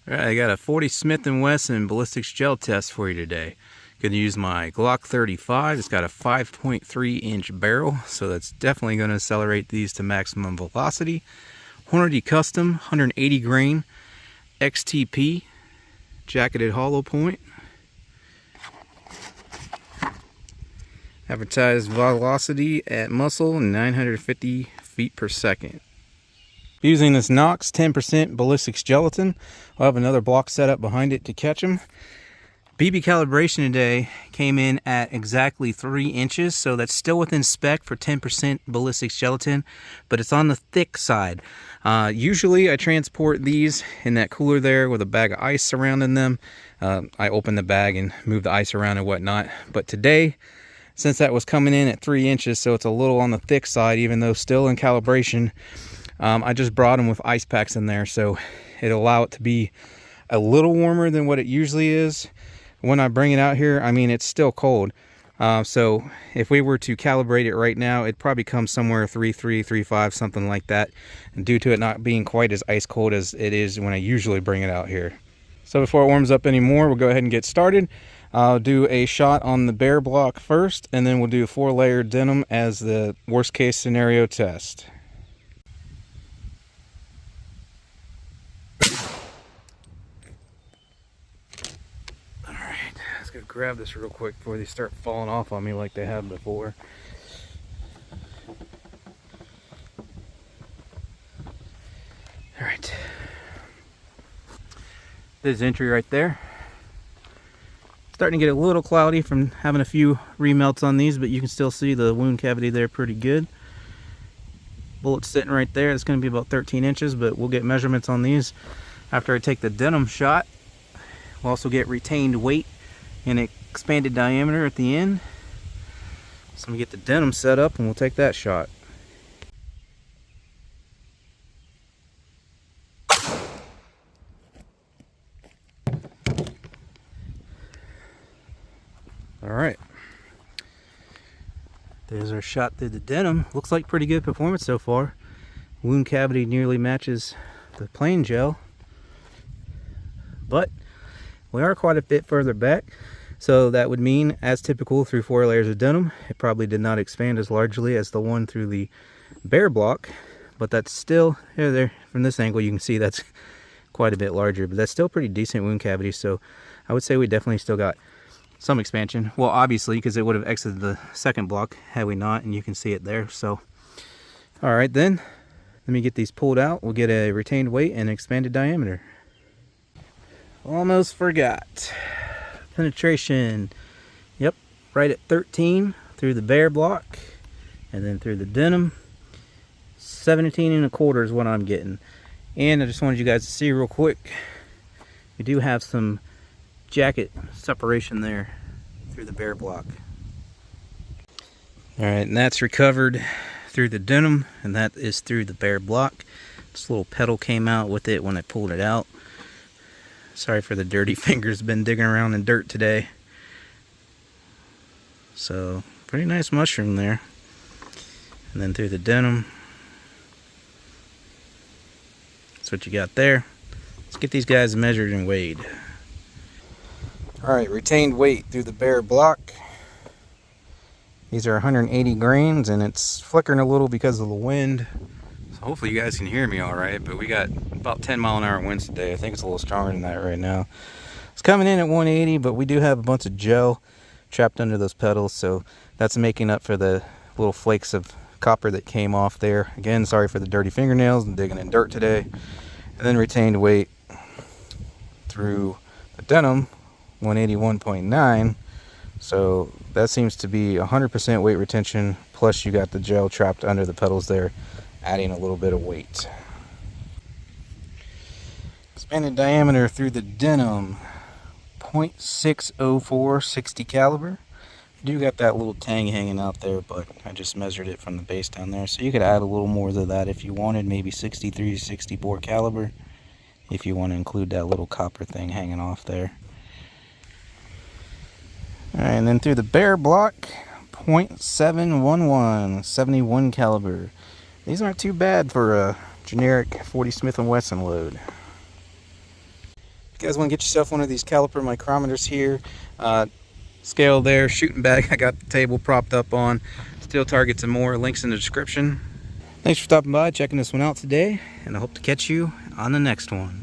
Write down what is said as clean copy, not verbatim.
All right, I got a 40 Smith & Wesson ballistics gel test for you today. Going to use my Glock 35. It's got a 5.3 inch barrel, so that's definitely going to accelerate these to maximum velocity. Hornady Custom 180 grain XTP jacketed hollow point. Advertised velocity at muzzle 950 feet per second. Using this Knox 10% ballistics gelatin. I'll have another block set up behind it to catch them. BB calibration today came in at exactly 3 inches, so that's still within spec for 10% ballistics gelatin, but it's on the thick side. Usually I transport these in that cooler there with a bag of ice surrounding them. I open the bag and move the ice around and whatnot, but today, since that was coming in at 3 inches, so it's a little on the thick side, even though still in calibration, I just brought them with ice packs in there, so it'll allow it to be a little warmer than what it usually is. When I bring it out here, I mean, it's still cold. So if we were to calibrate it right now, it'd probably come somewhere 3.3, 3.5, something like that, and due to it not being quite as ice cold as it is when I usually bring it out here. So before it warms up anymore, we'll go ahead and get started. I'll do a shot on the bare block first, and then we'll do a 4-layer denim as the worst case scenario test. Go grab this real quick before they start falling off on me like they have before. All right, there's entry right there. Starting to get a little cloudy from having a few remelts on these, but you can still see the wound cavity there pretty good. Bullet's sitting right there. It's going to be about 13 inches, but we'll get measurements on these after I take the denim shot. We'll also get retained weight and expanded diameter at the end. So I'm gonna get the denim set up and we'll take that shot. Alright, there's our shot through the denim. Looks like pretty good performance so far. Wound cavity nearly matches the plain gel, but we are quite a bit further back, so that would mean, as typical through 4 layers of denim, it probably did not expand as largely as the one through the bare block, but that's still, there from this angle you can see that's quite a bit larger, but that's still pretty decent wound cavity, so I would say we definitely still got some expansion. Well, obviously, because it would have exited the second block had we not, and you can see it there. So all right, then let me get these pulled out. We'll get a retained weight and expanded diameter. Almost forgot. Penetration. Yep, right at 13 through the bare block, and then through the denim. 17 1/4 is what I'm getting. And I just wanted you guys to see real quick, we do have some jacket separation there through the bare block. All right, and that's recovered through the denim, and that is through the bare block. This little pedal came out with it when I pulled it out. Sorry for the dirty fingers, been digging around in dirt today. So pretty nice mushroom there. And then through the denim, that's what you got there. Let's get these guys measured and weighed. All right, retained weight through the bare block. These are 180 grains, and it's flickering a little because of the wind. So hopefully you guys can hear me all right, but we got about 10-mile-an-hour winds today. I think it's a little stronger than that right now. It's coming in at 180, but we do have a bunch of gel trapped under those pedals, so that's making up for the little flakes of copper that came off there. Again, sorry for the dirty fingernails and digging in dirt today. And then retained weight through the denim, 181.9. So that seems to be 100% weight retention, plus you got the gel trapped under the pedals there, adding a little bit of weight. Expanded diameter through the denim, 0.604 60 caliber. You do got that little tang hanging out there, but I just measured it from the base down there, so you could add a little more to that if you wanted, maybe 63 64 caliber, if you want to include that little copper thing hanging off there. All right, and then through the bare block, 0.711 71 caliber. These aren't too bad for a generic 40 Smith & Wesson load. you guys want to get yourself one of these caliper micrometers here, scale there, shooting bag I got the table propped up on, steel targets and more, links in the description. Thanks for stopping by, checking this one out today, and I hope to catch you on the next one.